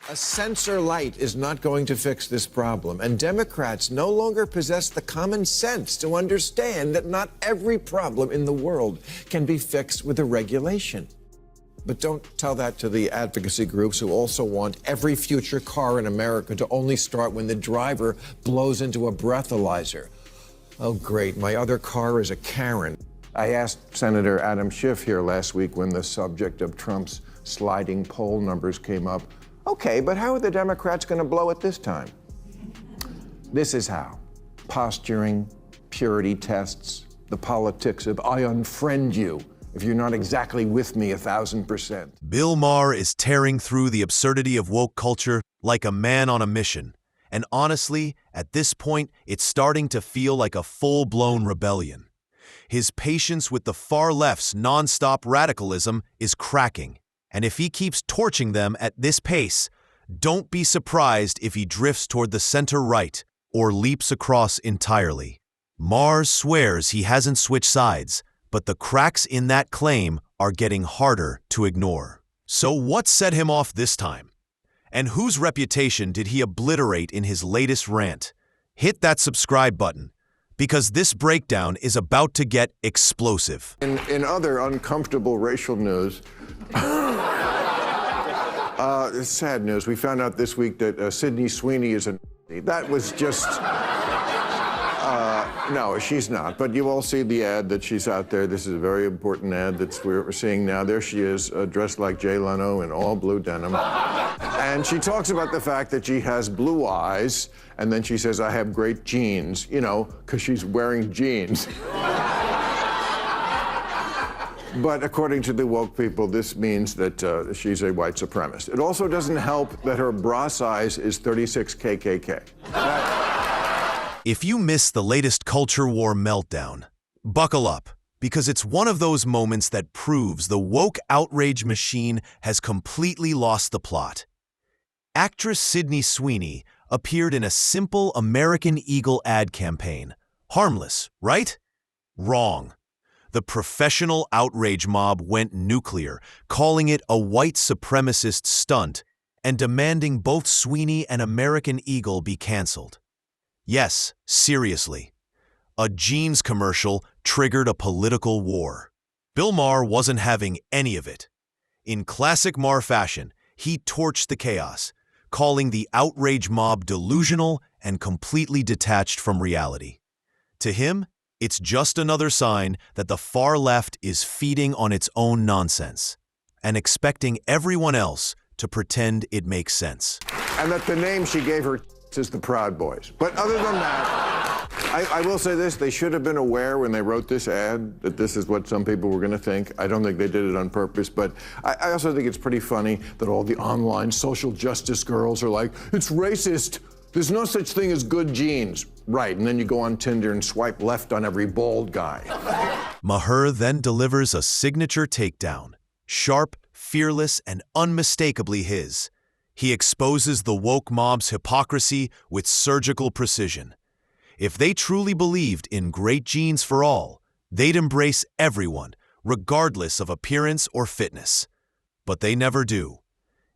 A censor light is not going to fix this problem, and Democrats no longer possess the common sense to understand that not every problem in the world can be fixed with a regulation. But don't tell that to the advocacy groups who also want every future car in America to only start when the driver blows into a breathalyzer. Oh, great, my other car is a Karen. I asked Senator Adam Schiff here last week when the subject of Trump's sliding poll numbers came up. Okay, but how are the Democrats going to blow it this time? This is how. Posturing, purity tests, the politics of I unfriend you if you're not exactly with me 1,000%. Bill Maher is tearing through the absurdity of woke culture like a man on a mission. And honestly, at this point, it's starting to feel like a full-blown rebellion. His patience with the far left's nonstop radicalism is cracking. And if he keeps torching them at this pace, don't be surprised if he drifts toward the center-right or leaps across entirely. Maher swears he hasn't switched sides, but the cracks in that claim are getting harder to ignore. So what set him off this time? And whose reputation did he obliterate in his latest rant? Hit that subscribe button, because this breakdown is about to get explosive. In other uncomfortable racial news, sad news. We found out this week that Sydney Sweeney is a... That was just... no, she's not. But you all see the ad that she's out there. This is a very important ad that we're seeing now. There she is, dressed like Jay Leno in all blue denim. And she talks about the fact that she has blue eyes, and then she says, I have great genes, you know, because she's wearing jeans. But according to the woke people, this means that she's a white supremacist. It also doesn't help that her bra size is 36 KKK. If you missed the latest culture war meltdown, buckle up, because it's one of those moments that proves the woke outrage machine has completely lost the plot. Actress Sydney Sweeney appeared in a simple American Eagle ad campaign. Harmless, right? Wrong. The professional outrage mob went nuclear, calling it a white supremacist stunt and demanding both Sweeney and American Eagle be canceled. Yes, seriously. A jeans commercial triggered a political war. Bill Maher wasn't having any of it. In classic Maher fashion, he torched the chaos, calling the outrage mob delusional and completely detached from reality. To him, it's just another sign that the far left is feeding on its own nonsense and expecting everyone else to pretend it makes sense. And that the name she gave her is the Proud Boys. But other than that, I will say this, they should have been aware when they wrote this ad that this is what some people were going to think. I don't think they did it on purpose, but I also think it's pretty funny that all the online social justice girls are like, it's racist. There's no such thing as good genes. Right, and then you go on Tinder and swipe left on every bald guy. Maher then delivers a signature takedown, sharp, fearless, and unmistakably his. He exposes the woke mob's hypocrisy with surgical precision. If they truly believed in great genes for all, they'd embrace everyone, regardless of appearance or fitness. But they never do.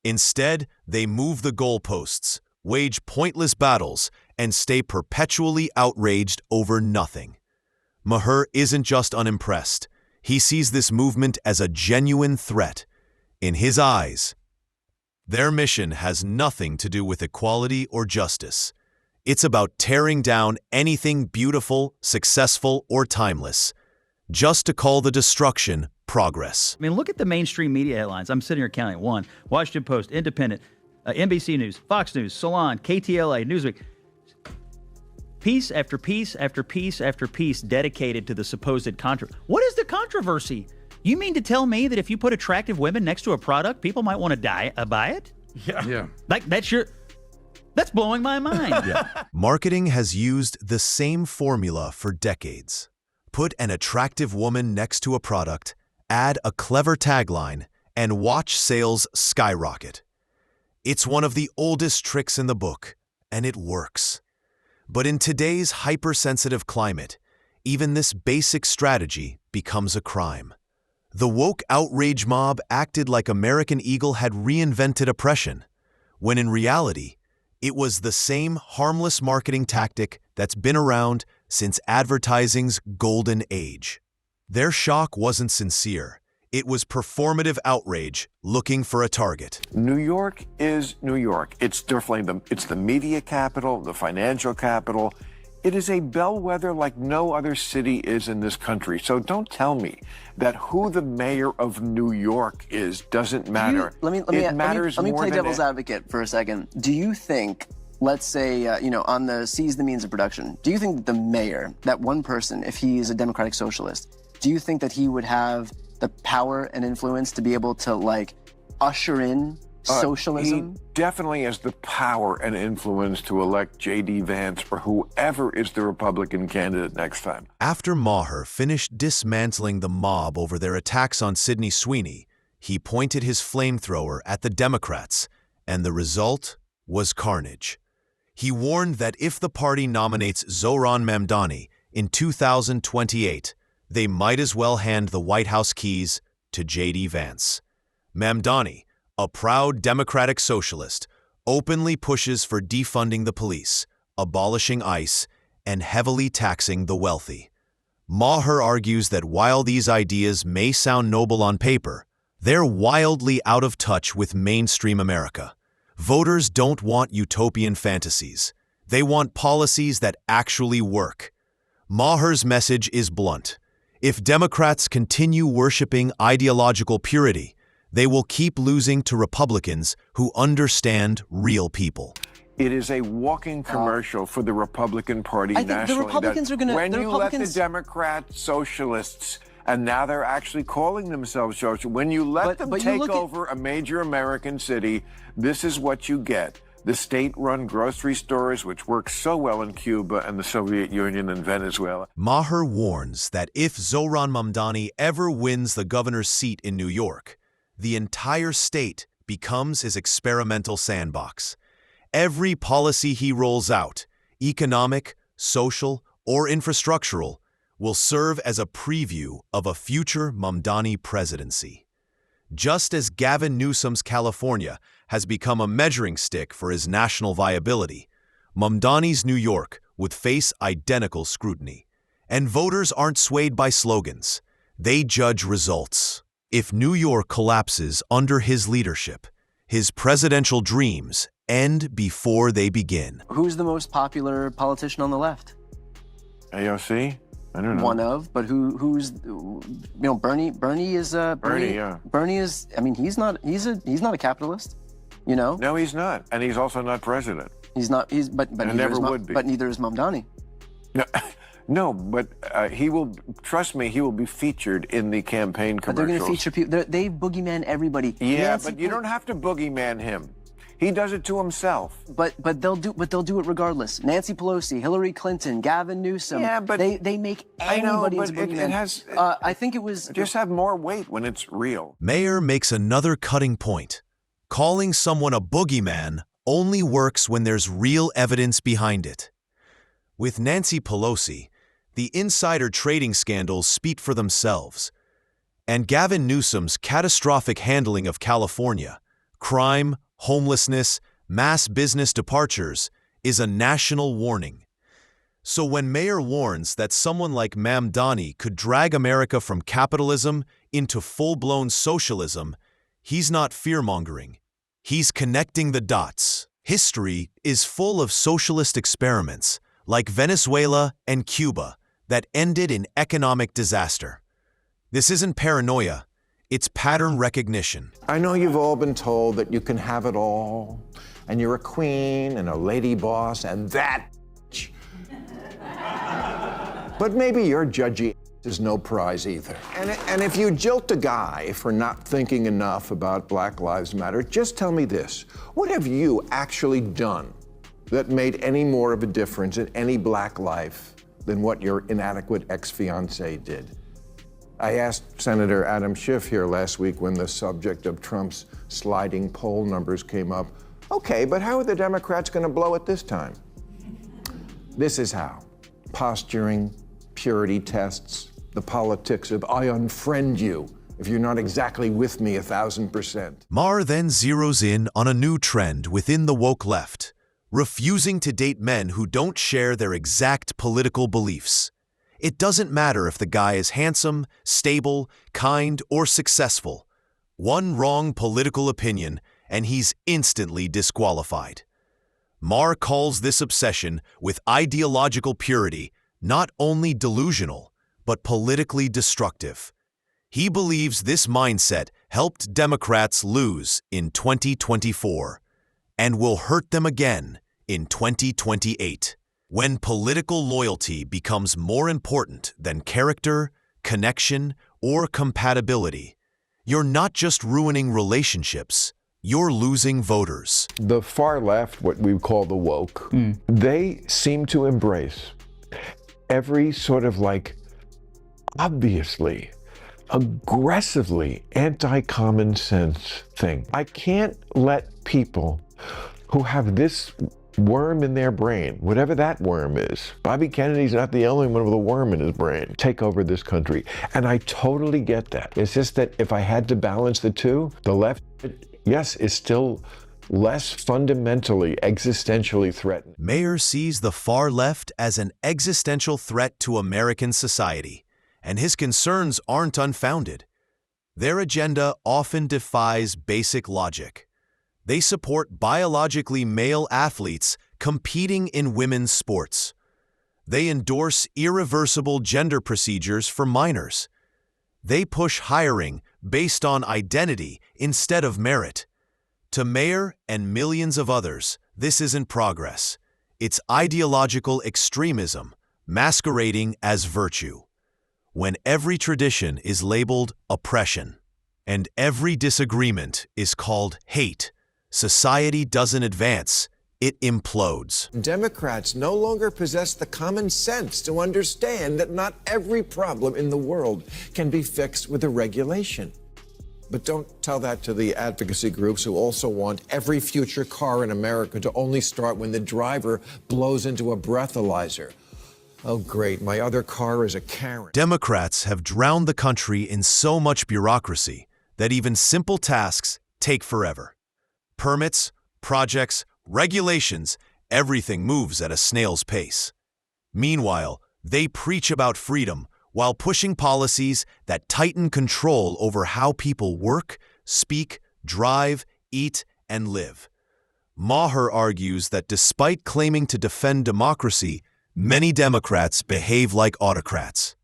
Instead, they move the goalposts, wage pointless battles, and stay perpetually outraged over nothing. Maher isn't just unimpressed. He sees this movement as a genuine threat. In his eyes, their mission has nothing to do with equality or justice. It's about tearing down anything beautiful, successful, or timeless, just to call the destruction progress. I mean, look at the mainstream media headlines. I'm sitting here counting. One, Washington Post, Independent, NBC News, Fox News, Salon, KTLA, Newsweek. Piece after piece after piece after piece dedicated to the supposed controversy. What is the controversy? You mean to tell me that if you put attractive women next to a product, people might want to buy it? Yeah. Like that's blowing my mind. Yeah. Marketing has used the same formula for decades. Put an attractive woman next to a product, add a clever tagline, and watch sales skyrocket. It's one of the oldest tricks in the book, and it works. But in today's hypersensitive climate, even this basic strategy becomes a crime. The woke outrage mob acted like American Eagle had reinvented oppression. when in reality, it was the same harmless marketing tactic that's been around since advertising's golden age. Their shock wasn't sincere. It was performative outrage looking for a target. New York is New York. It's definitely it's the media capital, the financial capital. It is a bellwether like no other city is in this country. So don't tell me that who the mayor of New York is doesn't matter. Let me play devil's advocate for a second. Do you think, let's say, on the seize the means of production, do you think that the mayor, that one person, if he is a democratic socialist, do you think that he would have the power and influence to be able to, like, usher in socialism? He definitely has the power and influence to elect J.D. Vance or whoever is the Republican candidate next time. After Maher finished dismantling the mob over their attacks on Sidney Sweeney, he pointed his flamethrower at the Democrats, and the result was carnage. He warned that if the party nominates Zohran Mamdani in 2028, they might as well hand the White House keys to J.D. Vance. Mamdani, a proud democratic socialist, openly pushes for defunding the police, abolishing ICE, and heavily taxing the wealthy. Maher argues that while these ideas may sound noble on paper, they're wildly out of touch with mainstream America. Voters don't want utopian fantasies. They want policies that actually work. Maher's message is blunt. If Democrats continue worshiping ideological purity, they will keep losing to Republicans who understand real people. It is a walking commercial for the Republican Party I think nationally. the Republicans are going to... When you let the Democrat socialists, and now they're actually calling themselves socialists, when you let them take over a major American city, this is what you get. The state-run grocery stores, which work so well in Cuba and the Soviet Union and Venezuela. Maher warns that if Zohran Mamdani ever wins the governor's seat in New York, the entire state becomes his experimental sandbox. Every policy he rolls out, economic, social, or infrastructural, will serve as a preview of a future Mamdani presidency. Just as Gavin Newsom's California has become a measuring stick for his national viability, Mamdani's New York would face identical scrutiny. And voters aren't swayed by slogans. They judge results. If New York collapses under his leadership, his presidential dreams end before they begin. Who's the most popular politician on the left? AOC? I don't know. One of, but who's, Bernie is, Bernie is, I mean, he's not a capitalist, No, he's not. And he's also not president. But never would be. But neither is Mamdani. No, but he will, trust me, he will be featured in the campaign commercials. But they're going to feature people, they boogeyman everybody. Yeah, but you don't have to boogeyman him. He does it to himself. But they'll do it regardless. Nancy Pelosi, Hillary Clinton, Gavin Newsom. Yeah, but they make anybody into boogeyman. It has. I think it was just have more weight when it's real. Maher makes another cutting point. Calling someone a boogeyman only works when there's real evidence behind it. With Nancy Pelosi, the insider trading scandals speak for themselves. And Gavin Newsom's catastrophic handling of California, crime, homelessness, mass business departures, is a national warning. So when Maher warns that someone like Mamdani could drag America from capitalism into full-blown socialism, he's not fear-mongering. He's connecting the dots. History is full of socialist experiments, like Venezuela and Cuba, that ended in economic disaster. This isn't paranoia. It's pattern recognition. I know you've all been told that you can have it all, and you're a queen and a lady boss, and that. But maybe your judgy is no prize either. And if you jilt a guy for not thinking enough about Black Lives Matter, just tell me this. What have you actually done that made any more of a difference in any black life than what your inadequate ex-fiancé did? I asked Senator Adam Schiff here last week when the subject of Trump's sliding poll numbers came up. Okay, but how are the Democrats going to blow it this time? This is how. Posturing, purity tests, the politics of I unfriend you if you're not exactly with me 1,000%. Maher then zeroes in on a new trend within the woke left, refusing to date men who don't share their exact political beliefs. It doesn't matter if the guy is handsome, stable, kind, or successful. One wrong political opinion, and he's instantly disqualified. Maher calls this obsession with ideological purity not only delusional, but politically destructive. He believes this mindset helped Democrats lose in 2024 and will hurt them again in 2028. When political loyalty becomes more important than character, connection, or compatibility, you're not just ruining relationships, you're losing voters. The far left, what we call the woke, they seem to embrace every sort of obviously, aggressively anti-common sense thing. I can't let people who have this worm in their brain, whatever that worm is, Bobby Kennedy's not the only one with a worm in his brain, take over this country. And I totally get that. It's just that if I had to balance the two, the left, yes, is still less fundamentally, existentially threatened. Maher sees the far left as an existential threat to American society, and his concerns aren't unfounded. Their agenda often defies basic logic. They support biologically male athletes competing in women's sports. They endorse irreversible gender procedures for minors. They push hiring based on identity instead of merit. To Maher and millions of others, this isn't progress. It's ideological extremism masquerading as virtue. When every tradition is labeled oppression and every disagreement is called hate, society doesn't advance, it implodes. Democrats no longer possess the common sense to understand that not every problem in the world can be fixed with a regulation. But don't tell that to the advocacy groups who also want every future car in America to only start when the driver blows into a breathalyzer. Oh, great, my other car is a Karen. Democrats have drowned the country in so much bureaucracy that even simple tasks take forever. Permits, projects, regulations, everything moves at a snail's pace. Meanwhile, they preach about freedom while pushing policies that tighten control over how people work, speak, drive, eat, and live. Maher argues that despite claiming to defend democracy, many Democrats behave like autocrats.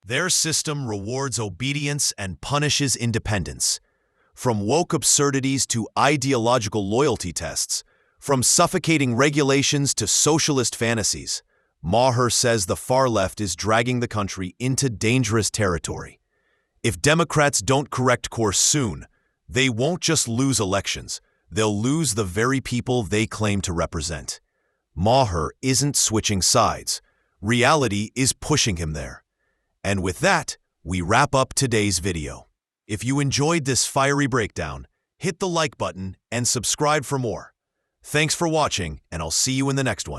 Their system rewards obedience and punishes independence. From woke absurdities to ideological loyalty tests, from suffocating regulations to socialist fantasies, Maher says the far left is dragging the country into dangerous territory. If Democrats don't correct course soon, they won't just lose elections, they'll lose the very people they claim to represent. Maher isn't switching sides. Reality is pushing him there. And with that, we wrap up today's video. If you enjoyed this fiery breakdown, hit the like button and subscribe for more. Thanks for watching, and I'll see you in the next one.